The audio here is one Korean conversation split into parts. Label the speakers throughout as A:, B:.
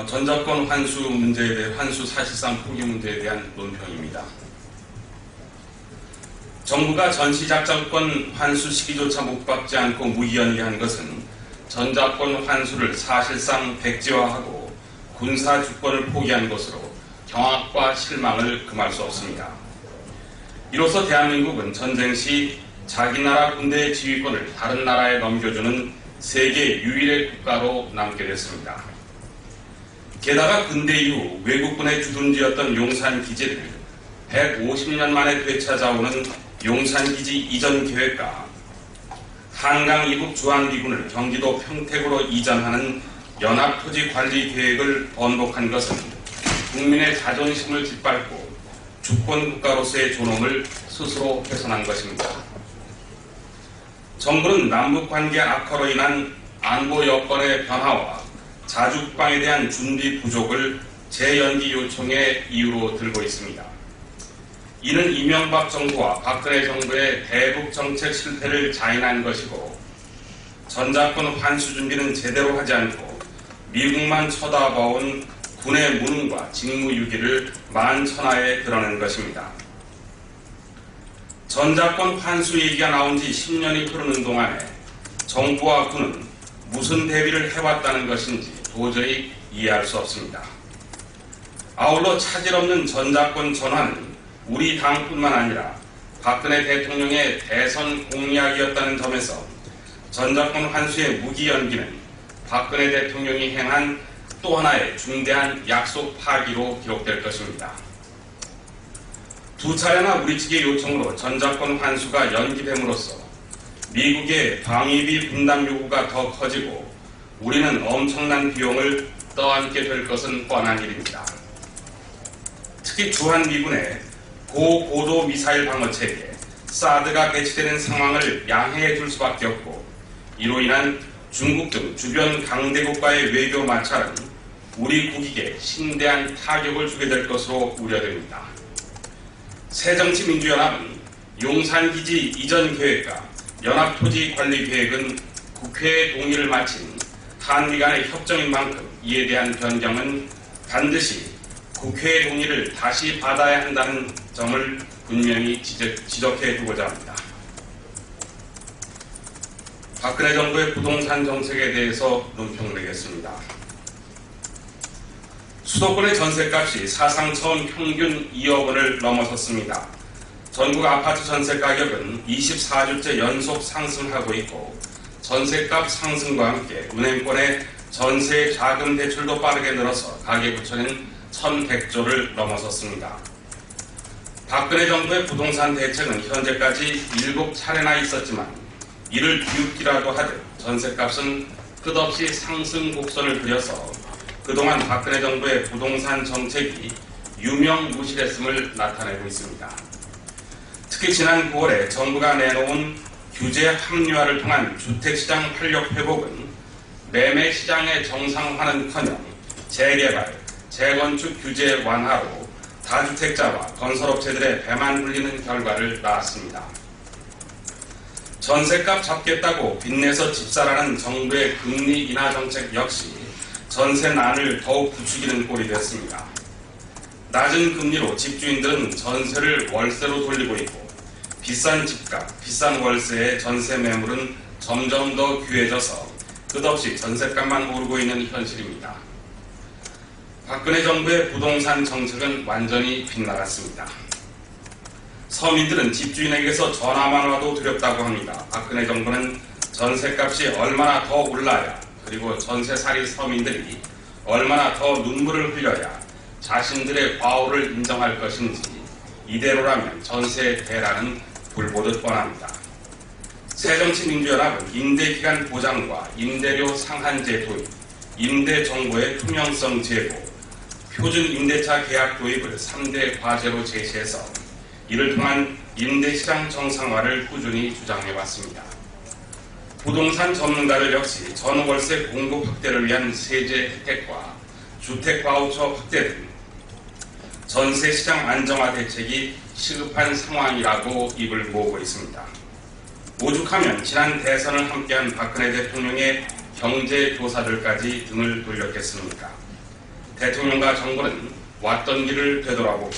A: 전자권 환수 문제에 대해 환수 사실상 포기 문제에 대한 논평입니다. 정부가 전시작전권 환수 시기조차 못 박지 않고 무기연기한 것은 전자권 환수를 사실상 백지화하고 군사 주권을 포기한 것으로 경악과 실망을 금할 수 없습니다. 이로써 대한민국은 전쟁 시 자기 나라 군대의 지휘권을 다른 나라에 넘겨주는 세계 유일의 국가로 남게 됐습니다. 게다가 근대 이후 외국군의 주둔지였던 용산기지를 150년 만에 되찾아오는 용산기지 이전 계획과 한강 이북 주한미군을 경기도 평택으로 이전하는 연합토지관리계획을 번복한 것은 국민의 자존심을 짓밟고 주권국가로서의 존엄을 스스로 훼손한 것입니다. 정부는 남북관계 악화로 인한 안보 여건의 변화와 자주국방에 대한 준비 부족을 재연기 요청의 이유로 들고 있습니다. 이는 이명박 정부와 박근혜 정부의 대북 정책 실패를 자인한 것이고 전자권 환수 준비는 제대로 하지 않고 미국만 쳐다봐온 군의 무능과 직무유기를 만천하에 드러낸 것입니다. 전자권 환수 얘기가 나온 지 10년이 흐르는 동안에 정부와 군은 무슨 대비를 해왔다는 것인지 도저히 이해할 수 없습니다. 아울러 차질 없는 전자권 전환은 우리 당뿐만 아니라 박근혜 대통령의 대선 공약이었다는 점에서 전자권 환수의 무기연기는 박근혜 대통령이 행한 또 하나의 중대한 약속 파기로 기록될 것입니다. 두 차례나 우리 측의 요청으로 전자권 환수가 연기됨으로써 미국의 방위비 분담 요구가 더 커지고 우리는 엄청난 비용을 떠안게 될 것은 뻔한 일입니다. 특히 주한미군의 고고도 미사일 방어체계 사드가 배치되는 상황을 양해해 줄 수밖에 없고 이로 인한 중국 등 주변 강대국과의 외교 마찰은 우리 국익에 심대한 타격을 주게 될 것으로 우려됩니다. 새정치민주연합은 용산기지 이전 계획과 연합토지관리계획은 국회의 동의를 마친 한미 간의 협정인 만큼 이에 대한 변경은 반드시 국회의 동의를 다시 받아야 한다는 점을 분명히 지적해 두고자 합니다. 박근혜 정부의 부동산 정책에 대해서 논평드리겠습니다. 수도권의 전셋값이 사상 처음 평균 2억 원을 넘어섰습니다. 전국 아파트 전세 가격은 24주째 연속 상승하고 있고 전세값 상승과 함께 은행권의 전세 자금 대출도 빠르게 늘어서 가계부채는 1100조를 넘어섰습니다. 박근혜 정부의 부동산 대책은 현재까지 7차례나 있었지만 이를 비웃기라도 하듯 전세값은 끝없이 상승 곡선을 그려서 그동안 박근혜 정부의 부동산 정책이 유명무실했음을 나타내고 있습니다. 특히 지난 9월에 정부가 내놓은 규제 합리화를 통한 주택시장 활력 회복은 매매시장의 정상화는커녕 재개발, 재건축 규제 완화로 다주택자와 건설업체들의 배만 불리는 결과를 낳았습니다. 전세값 잡겠다고 빚내서 집사라는 정부의 금리 인하 정책 역시 전세난을 더욱 부추기는 꼴이 됐습니다. 낮은 금리로 집주인들은 전세를 월세로 돌리고 있고 비싼 집값, 비싼 월세의 전세 매물은 점점 더 귀해져서 끝없이 전세값만 오르고 있는 현실입니다. 박근혜 정부의 부동산 정책은 완전히 빗나갔습니다. 서민들은 집주인에게서 전화만 와도 두렵다고 합니다. 박근혜 정부는 전세값이 얼마나 더 올라야 그리고 전세살이 서민들이 얼마나 더 눈물을 흘려야 자신들의 과오를 인정할 것인지 이대로라면 전세 대란은 불보듯 뻔합니다. 새정치민주연합은 임대기간 보장과 임대료 상한제 도입, 임대정보의 투명성 제고, 표준 임대차 계약 도입을 3대 과제로 제시해서 이를 통한 임대시장 정상화를 꾸준히 주장해왔습니다. 부동산 전문가들 역시 전월세 공급 확대를 위한 세제 혜택과 주택 바우처 확대 등 전세시장 안정화 대책이 시급한 상황이라고 입을 모으고 있습니다. 오죽하면 지난 대선을 함께한 박근혜 대통령의 경제교사들까지 등을 돌렸겠습니까? 대통령과 정부는 왔던 길을 되돌아보고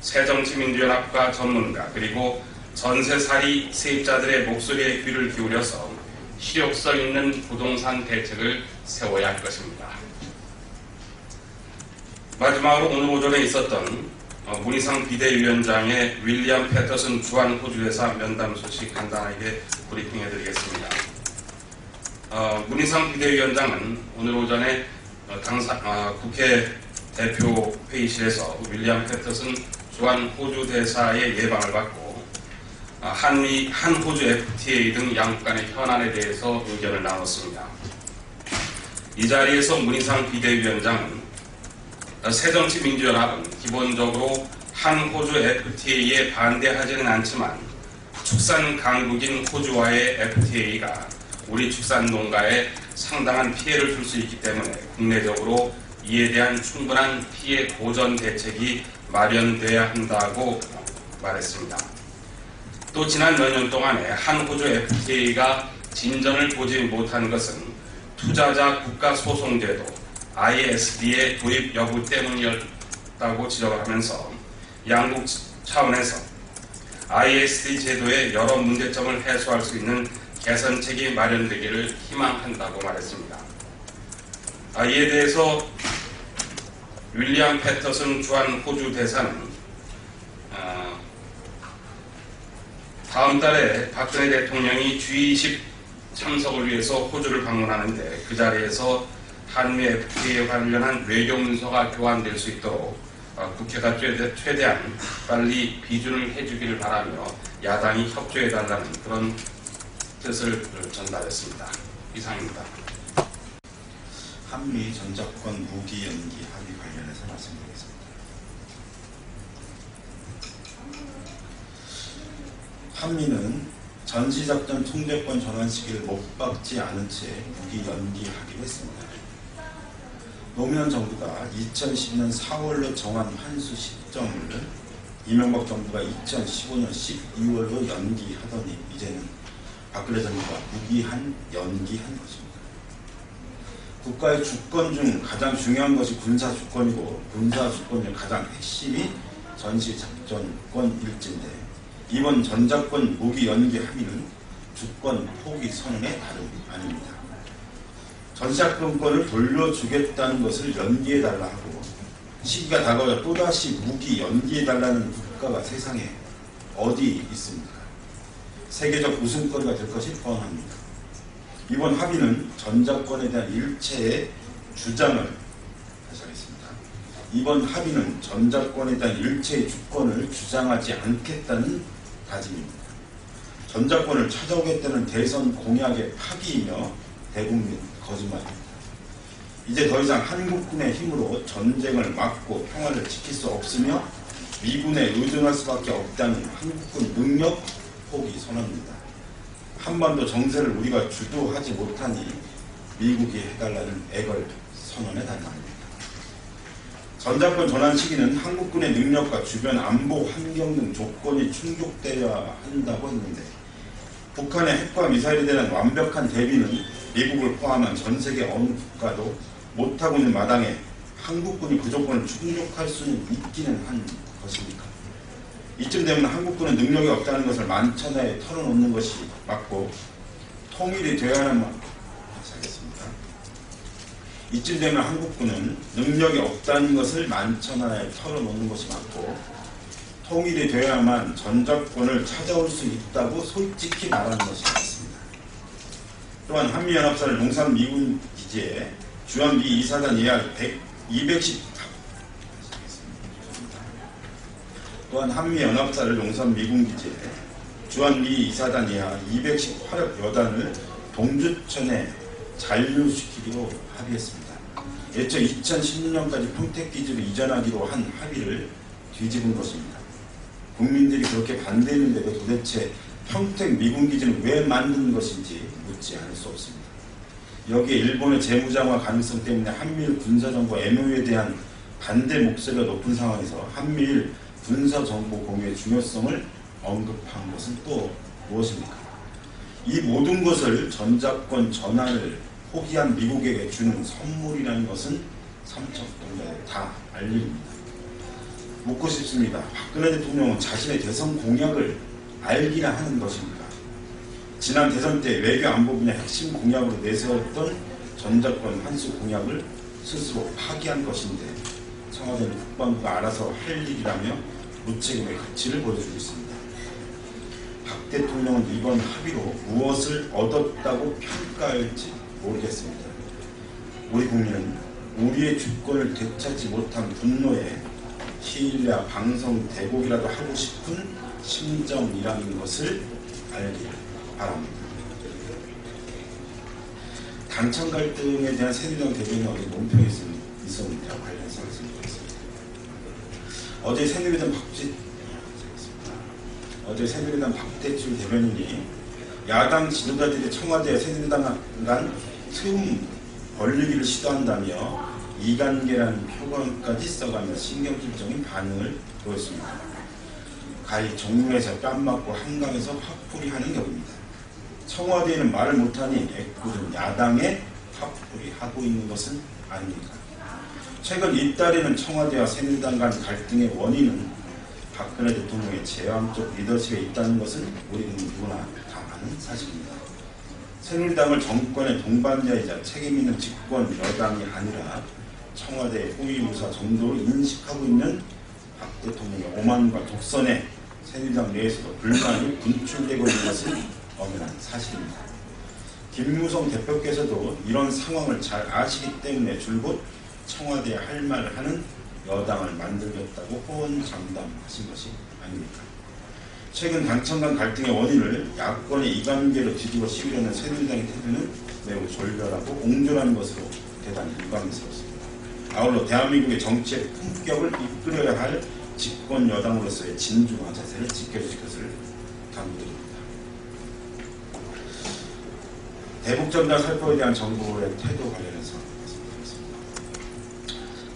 A: 새정치민주연합과 전문가 그리고 전세살이 세입자들의 목소리에 귀를 기울여서 실효성 있는 부동산 대책을 세워야 할 것입니다. 마지막으로 오늘 오전에 있었던 문희상 비대위원장의 윌리엄 패터슨 주한 호주대사 면담 소식 간단하게 브리핑해드리겠습니다. 문희상 비대위원장은 오늘 오전에 국회 대표 회의실에서 윌리엄 패터슨 주한 호주 대사의 예방을 받고 한 호주 FTA 등 양국 간의 현안에 대해서 의견을 나눴습니다. 이 자리에서 문희상 비대위원장은 새정치민주연합은 기본적으로 한 호주 FTA에 반대하지는 않지만 축산 강국인 호주와의 FTA가 우리 축산 농가에 상당한 피해를 줄 수 있기 때문에 국내적으로 이에 대한 충분한 피해 보전 대책이 마련돼야 한다고 말했습니다. 또 지난 몇 년 동안에 한 호주 FTA가 진전을 보지 못한 것은 투자자 국가소송제도 ISD의 도입 여부 때문이었다고 지적을 하면서 양국 차원에서 ISD 제도의 여러 문제점을 해소할 수 있는 개선책이 마련되기를 희망한다고 말했습니다. 이에 대해서 윌리엄 패터슨 주한 호주 대사는 다음 달에 박근혜 대통령이 G20 참석을 위해서 호주를 방문하는데 그 자리에서 한미 FTA에 관련한 외교 문서가 교환될 수 있도록 국회가 최대한 빨리 비준을 해주기를 바라며 야당이 협조해달라는 그런 뜻을 전달했습니다. 이상입니다.
B: 한미 전작권 무기 연기 합의 관련해서 말씀드리겠습니다. 한미는 전시작전 통제권 전환 시기를 못 박지 않은 채 무기 연기하기로 했습니다. 노무현 정부가 2010년 4월로 정한 환수 시점을 이명박 정부가 2015년 12월로 연기하더니 이제는 박근혜 정부가 무기한 연기한 것입니다. 국가의 주권 중 가장 중요한 것이 군사 주권이고 군사 주권 중 가장 핵심이 전시작전권일지인데 이번 전작권 무기 연기 합의는 주권 포기 선언의 다름이 아닙니다. 전시작전권을 돌려주겠다는 것을 연기해달라 하고 시기가 다가오자 또다시 무기 연기해달라는 국가가 세상에 어디 있습니까? 세계적 웃음거리가 될 것이 뻔합니다. 이번 합의는 전작권에 대한 일체의 주장을 다시 하겠습니다. 이번 합의는 전작권에 대한 일체의 주권을 주장하지 않겠다는 다짐입니다. 전작권을 찾아오겠다는 대선 공약의 파기이며 대국민 거짓말입니다. 이제 더 이상 한국군의 힘으로 전쟁을 막고 평화를 지킬 수 없으며 미군에 의존할 수밖에 없다는 한국군 능력 포기 선언입니다. 한반도 정세를 우리가 주도하지 못하니 미국이 해달라는 애걸 선언에 달합니다. 전작권 전환 시기는 한국군의 능력과 주변 안보 환경 등 조건이 충족되어야 한다고 했는데 북한의 핵과 미사일에 대한 완벽한 대비는 미국을 포함한 전 세계 어느 국가도 못하고 있는 마당에 한국군이 그 조건을 충족할 수는 있기는 한 것입니까? 이쯤 되면 한국군은 능력이 없다는 것을 만천하에 털어놓는 것이 맞고 통일이 되어야만 하겠습니다. 이쯤 되면 한국군은 능력이 없다는 것을 만천하에 털어놓는 것이 맞고 통일이 되어야만 전작권을 찾아올 수 있다고 솔직히 말하는 것이 맞습니다. 또한 한미연합사를 용산 미군 기지에 주한미 이사단 예약 210 또한 한미연합사를 용산 미군기지에 주한미 이사단 예하 218억 여단을 동주천에 잔류시키기로 합의했습니다. 애초 2016년까지 평택기지로 이전하기로 한 합의를 뒤집은 것입니다. 국민들이 그렇게 반대했는데도 도대체 평택 미군기지는 왜 만든 것인지 묻지 않을 수 없습니다. 여기에 일본의 재무장화 가능성 때문에 한미일 군사정보 MOU에 대한 반대 목소리가 높은 상황에서 한미일 군사정보 공유의 중요성을 언급한 것은 또 무엇입니까? 이 모든 것을 전작권 전환을 포기한 미국에게 주는 선물이라는 것은 삼척동자에 다 알립니다. 묻고 싶습니다. 박근혜 대통령은 자신의 대선 공약을 알기나 하는 것입니까? 지난 대선 때 외교 안보 분야 핵심 공약으로 내세웠던 전작권 환수 공약을 스스로 파기한 것인데 청와대는 국방부가 알아서 할 일이라며 무책임의 가치를 보여주고 있습니다. 박 대통령은 이번 합의로 무엇을 얻었다고 평가할지 모르겠습니다. 우리 국민은 우리의 주권을 되찾지 못한 분노에 시일야 방송 대곡이라도 하고 싶은 심정이라는 것을 알기를 바랍니다. 당청 갈등에 대한 새누리당 대변인이 어제 논평이 있었는데 관련해서 말씀드리겠습니다. 어제 새누리당 박대출 대변인이 야당 지도자들이 청와대 새누리당 간 틈 벌리기를 시도한다며 이간계라는 표현까지 써가며 신경질적인 반응을 보였습니다. 가히 종로에서 뺨 맞고 한강에서 화풀이하는 격입니다. 청와대에는 말을 못하니 애꿎은 야당에 화풀이하고 있는 것은 아닙니까? 최근 이달에는 청와대와 새누리당 간 갈등의 원인은 박근혜 대통령의 제왕적 리더십에 있다는 것은 우리 누구나 다 아는 사실입니다. 새누리당을 정권의 동반자이자 책임있는 집권 여당이 아니라 청와대의 호위무사 정도로 인식하고 있는 박 대통령의 오만과 독선에 새누리당 내에서도 불만이 분출되고 있는 것은 엄연한 사실입니다. 김무성 대표께서도 이런 상황을 잘 아시기 때문에 줄곧 청와대에 할 말을 하는 여당을 만들겠다고 호언장담하신 것이 아닙니까? 최근 당청 간 갈등의 원인을 야권의 이관계로 뒤집어 씌우려는 새누리당의 태도는 매우 졸렬하고 옹졸한 것으로 대단히 유감스럽습니다. 아울러 대한민국의 정치의 품격을 이끌어야 할 집권 여당으로서의 진중한 자세를 지켜주실 것을 당부드립니다. 대북전단 살포에 대한 정부의 태도 관련해서 말씀드리겠습니다.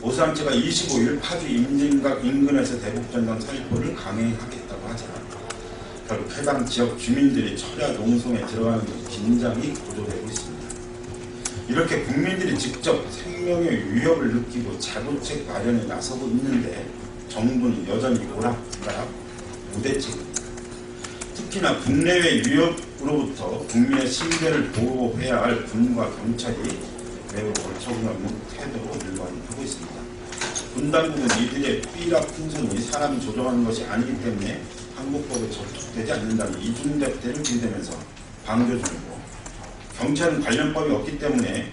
B: 오수함체가 25일 파주 임진각 인근에서 대북전단 살포를 강행하겠다고 하자 결국 해당 지역 주민들이 철야 농성에 들어가는 등 긴장이 고조되고 있습니다. 이렇게 국민들이 직접 생명의 위협을 느끼고 자구책 마련에 나서고 있는데 정부는 여전히 오락가락 무대책입니다. 특히나 국내외 위협으로부터 국민의 신변을 보호해야 할 군과 경찰이 매우 어처구니없는 태도로 일관하고 있습니다. 군 당국은 이들의 삐락 풍선이 사람이 조종하는 것이 아니기 때문에 한국법에 저촉되지 않는다는 이중잣대를 들이대면서 방조 중이고, 경찰은 관련법이 없기 때문에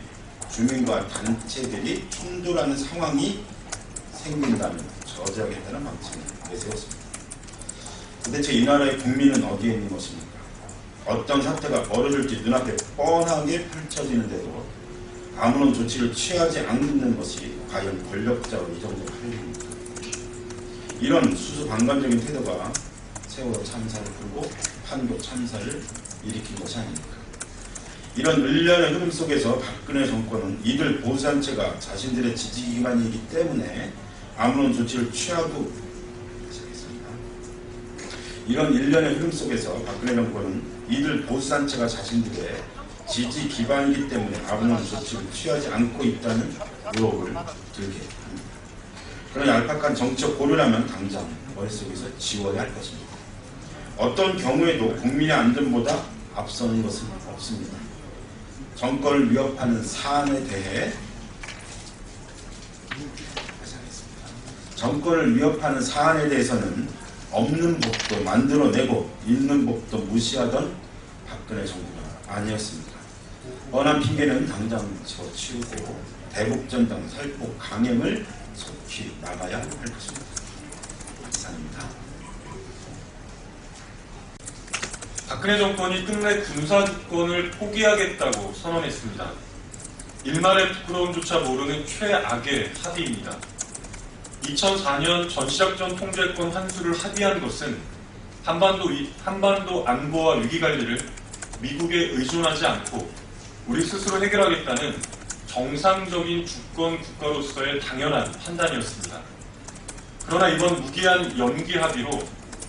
B: 주민과 단체들이 충돌하는 상황이 생긴다면 저지하겠다는 방침을 내세웠습니다. 도대체 이 나라의 국민은 어디에 있는 것입니까? 어떤 사태가 벌어질지 눈앞에 뻔하게 펼쳐지는데도 아무런 조치를 취하지 않는 것이 과연 권력자의 이 정도 할 일입니까? 이런 수수방관적인 태도가 세월호 참사를 풀고 판교 참사를 일으킨 것이 아닙니까? 이런 일련의 흐름 속에서 박근혜 정권은 이들 보수단체가 자신들의 지지기관이기 때문에 아무런 조치를 취하고 있습니다. 이런 일련의 흐름 속에서 박근혜 정권은 이들 보수단체가 자신들의 지지 기반이기 때문에 아무런 조치를 취하지 않고 있다는 의혹을 들게 합니다. 그런 얄팍한 정치적 고려라면 당장 머릿속에서 지워야 할 것입니다. 어떤 경우에도 국민의 안전보다 앞서는 것은 없습니다. 정권을 위협하는 사안에 대해 정권을 위협하는 사안에 대해서는 없는 법도 만들어내고 있는 법도 무시하던 박근혜 정부가 아니었습니다. 뻔한 핑계는 당장 집어치우고 대북전단 살포 강행을 속히 나가야 할 것입니다. 이상입니다.
C: 박근혜 정권이 끝내 군사주권을 포기하겠다고 선언했습니다. 일말의 부끄러움조차 모르는 최악의 합의입니다. 2004년 전시작전 통제권 환수를 합의한 것은 한반도 안보와 위기관리를 미국에 의존하지 않고 우리 스스로 해결하겠다는 정상적인 주권 국가로서의 당연한 판단이었습니다. 그러나 이번 무기한 연기 합의로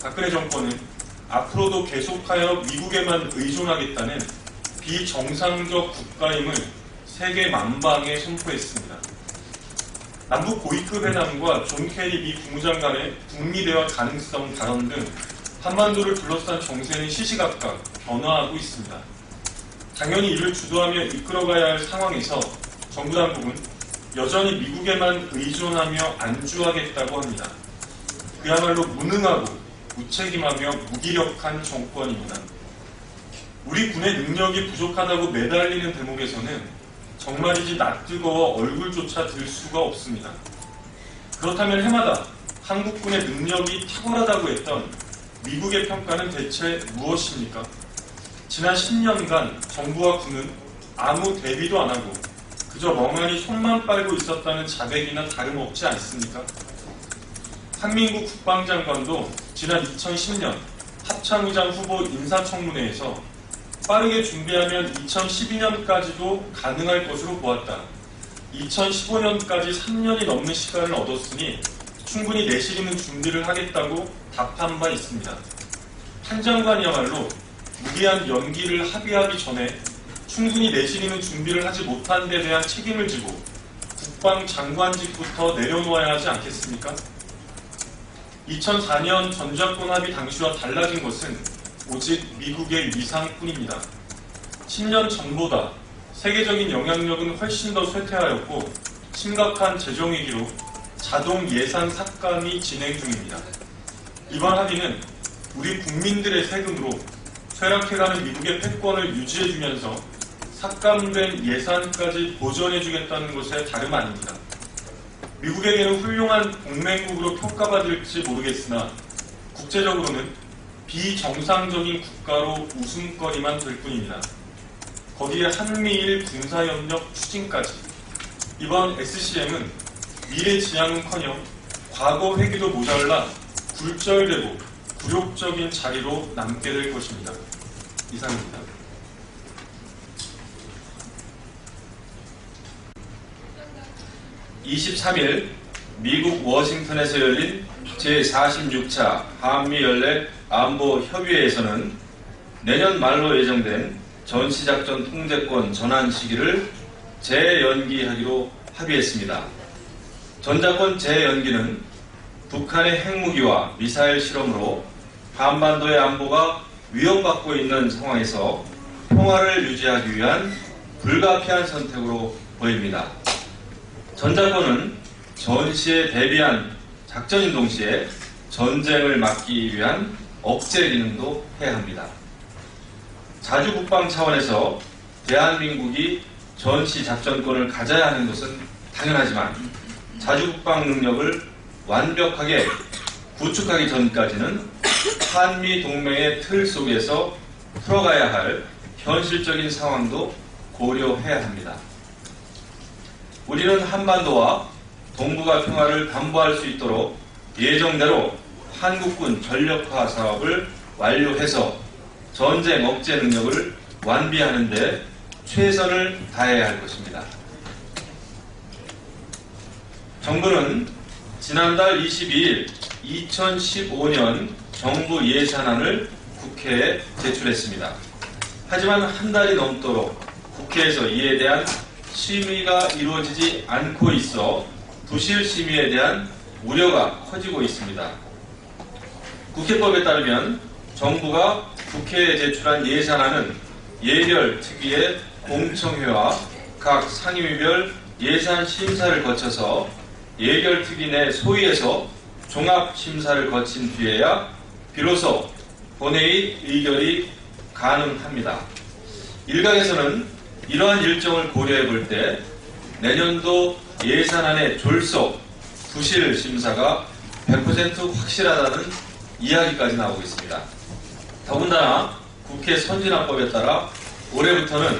C: 박근혜 정권은 앞으로도 계속하여 미국에만 의존하겠다는 비정상적 국가임을 세계 만방에 선포했습니다. 남북 고위급 회담과 존 케리 미 국무장관의 북미 대화 가능성 발언 등 한반도를 둘러싼 정세는 시시각각 변화하고 있습니다. 당연히 이를 주도하며 이끌어가야 할 상황에서 정부 당국은 여전히 미국에만 의존하며 안주하겠다고 합니다. 그야말로 무능하고 무책임하며 무기력한 정권입니다. 우리 군의 능력이 부족하다고 매달리는 대목에서는 정말이지 낯뜨거워 얼굴조차 들 수가 없습니다. 그렇다면 해마다 한국군의 능력이 탁월하다고 했던 미국의 평가는 대체 무엇입니까? 지난 10년간 정부와 군은 아무 대비도 안 하고 그저 멍하니 손만 빨고 있었다는 자백이나 다름없지 않습니까? 한민국 국방장관도 지난 2010년 합참의장 후보 인사청문회에서 빠르게 준비하면 2012년까지도 가능할 것으로 보았다. 2015년까지 3년이 넘는 시간을 얻었으니 충분히 내실 있는 준비를 하겠다고 답한 바 있습니다. 한 장관이야말로 무리한 연기를 합의하기 전에 충분히 내실 있는 준비를 하지 못한 데 대한 책임을 지고 국방장관직부터 내려놓아야 하지 않겠습니까? 2004년 전작권 합의 당시와 달라진 것은 오직 미국의 위상뿐입니다. 10년 전보다 세계적인 영향력은 훨씬 더 쇠퇴하였고 심각한 재정위기로 자동 예산 삭감이 진행 중입니다. 이번 합의는 우리 국민들의 세금으로 쇠락해가는 미국의 패권을 유지해주면서 삭감된 예산까지 보전해주겠다는 것에 다름 아닙니다. 미국에게는 훌륭한 동맹국으로 평가받을지 모르겠으나 국제적으로는 비정상적인 국가로 웃음거리만 될 뿐입니다. 거기에 한미일 군사협력 추진까지. 이번 SCM은 미래 지향은커녕 과거 회기도 모자라 굴절되고 굴욕적인 자리로 남게 될 것입니다. 이상입니다.
D: (23일) 미국 워싱턴에서 열린 제46차 한미연례 안보협의회에서는 내년 말로 예정된 전시작전 통제권 전환 시기를 재연기하기로 합의했습니다. 전작권 재연기는 북한의 핵무기와 미사일 실험으로 한반도의 안보가 위협받고 있는 상황에서 평화를 유지하기 위한 불가피한 선택으로 보입니다. 전작권은 전시에 대비한 작전인 동시에 전쟁을 막기 위한 억제 기능도 해야 합니다. 자주국방 차원에서 대한민국이 전시 작전권을 가져야 하는 것은 당연하지만 자주국방 능력을 완벽하게 구축하기 전까지는 한미 동맹의 틀 속에서 풀어가야 할 현실적인 상황도 고려해야 합니다. 우리는 한반도와 동북아 평화를 담보할 수 있도록 예정대로 한국군 전력화 사업을 완료해서 전쟁 억제 능력을 완비하는 데 최선을 다해야 할 것입니다. 정부는 지난달 22일 2015년 정부 예산안을 국회에 제출했습니다. 하지만 한 달이 넘도록 국회에서 이에 대한 심의가 이루어지지 않고 있어 부실 심의에 대한 우려가 커지고 있습니다. 국회법에 따르면 정부가 국회에 제출한 예산안은 예결 특위의 공청회와 각 상임위별 예산 심사를 거쳐서 예결 특위 내 소위에서 종합 심사를 거친 뒤에야 비로소 본회의 의결이 가능합니다. 일각에서는 이러한 일정을 고려해 볼 때 내년도 예산안의 졸속, 부실 심사가 100% 확실하다는 이야기까지 나오고 있습니다. 더군다나 국회 선진화법에 따라 올해부터는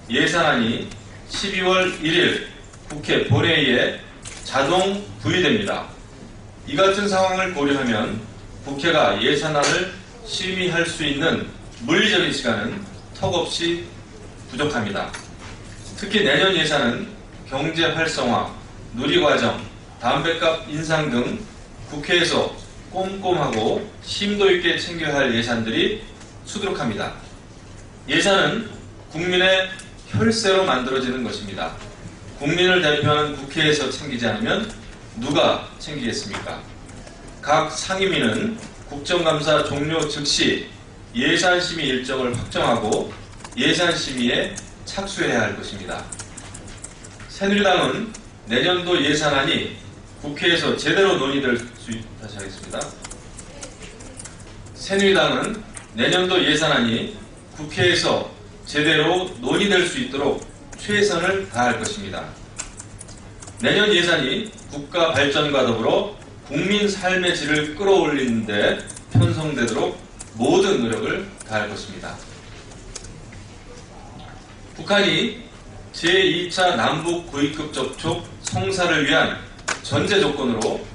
D: 예산안이 12월 1일 국회 본회의에 자동 부의됩니다. 이 같은 상황을 고려하면 국회가 예산안을 심의할 수 있는 물리적인 시간은 턱없이 부족합니다. 특히 내년 예산은 경제 활성화, 누리과정, 담뱃값 인상 등 국회에서 꼼꼼하고 심도 있게 챙겨야 할 예산들이 수두룩합니다. 예산은 국민의 혈세로 만들어지는 것입니다. 국민을 대표하는 국회에서 챙기지 않으면 누가 챙기겠습니까? 각 상임위는 국정감사 종료 즉시 예산심의 일정을 확정하고 예산심의에 착수해야 할 것입니다. 새누리당은 내년도 예산안이 국회에서 제대로 논의될 수 다시 하겠습니다. 새누리당은 내년도 예산안이 국회에서 제대로 논의될 수 있도록 최선을 다할 것입니다. 내년 예산이 국가 발전과 더불어 국민 삶의 질을 끌어올리는 데 편성되도록 모든 노력을 다할 것입니다. 북한이 제2차 남북 고위급 접촉 성사를 위한 전제 조건으로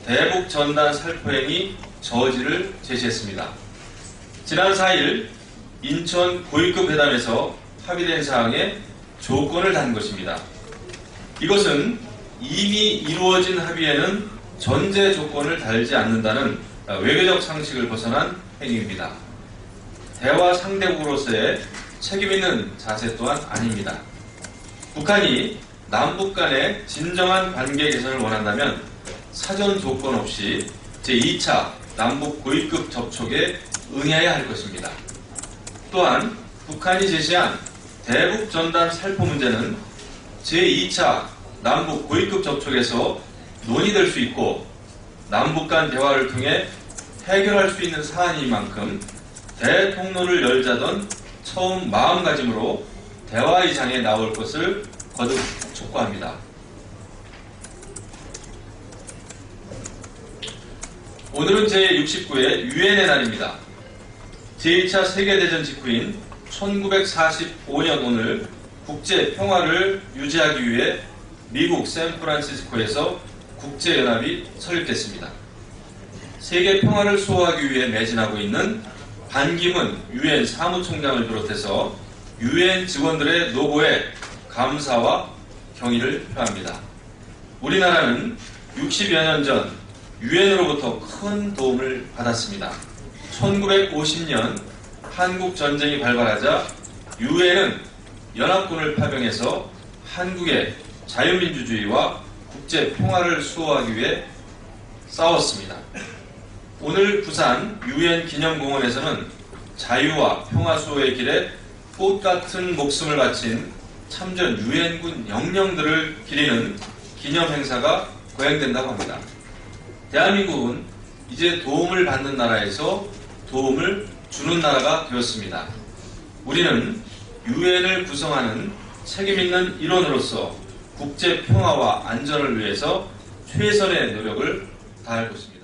D: 대북 전단 살포행위 저지를 제시했습니다. 지난 4일 인천 고위급 회담에서 합의된 사항에 조건을 단 것입니다. 이것은 이미 이루어진 합의에는 전제 조건을 달지 않는다는 외교적 상식을 벗어난 행위입니다. 대화 상대국으로서의 책임 있는 자세 또한 아닙니다. 북한이 남북 간의 진정한 관계 개선을 원한다면 사전 조건 없이 제2차 남북 고위급 접촉에 응해야 할 것입니다. 또한 북한이 제시한 대북 전단 살포 문제는 제2차 남북 고위급 접촉에서 논의될 수 있고 남북 간 대화를 통해 해결할 수 있는 사안인 만큼 대통론을 열자던 처음 마음가짐으로 대화의 장에 나올 것을 거듭 촉구합니다. 오늘은 제69회 유엔의 날입니다. 제2차 세계대전 직후인 1945년 오늘 국제 평화를 유지하기 위해 미국 샌프란시스코에서 국제연합이 설립됐습니다. 세계 평화를 수호하기 위해 매진하고 있는 반기문 유엔 사무총장을 비롯해서 유엔 직원들의 노고에 감사와 경의를 표합니다. 우리나라는 60여 년 전 유엔으로부터 큰 도움을 받았습니다. 1950년 한국 전쟁이 발발하자 유엔은 연합군을 파병해서 한국의 자유민주주의와 국제 평화를 수호하기 위해 싸웠습니다. 오늘 부산 유엔 기념공원에서는 자유와 평화 수호의 길에 꽃 같은 목숨을 바친 참전 유엔군 영령들을 기리는 기념 행사가 거행된다고 합니다. 대한민국은 이제 도움을 받는 나라에서 도움을 주는 나라가 되었습니다. 우리는 유엔을 구성하는 책임있는 일원으로서 국제 평화와 안전을 위해서 최선의 노력을 다할 것입니다.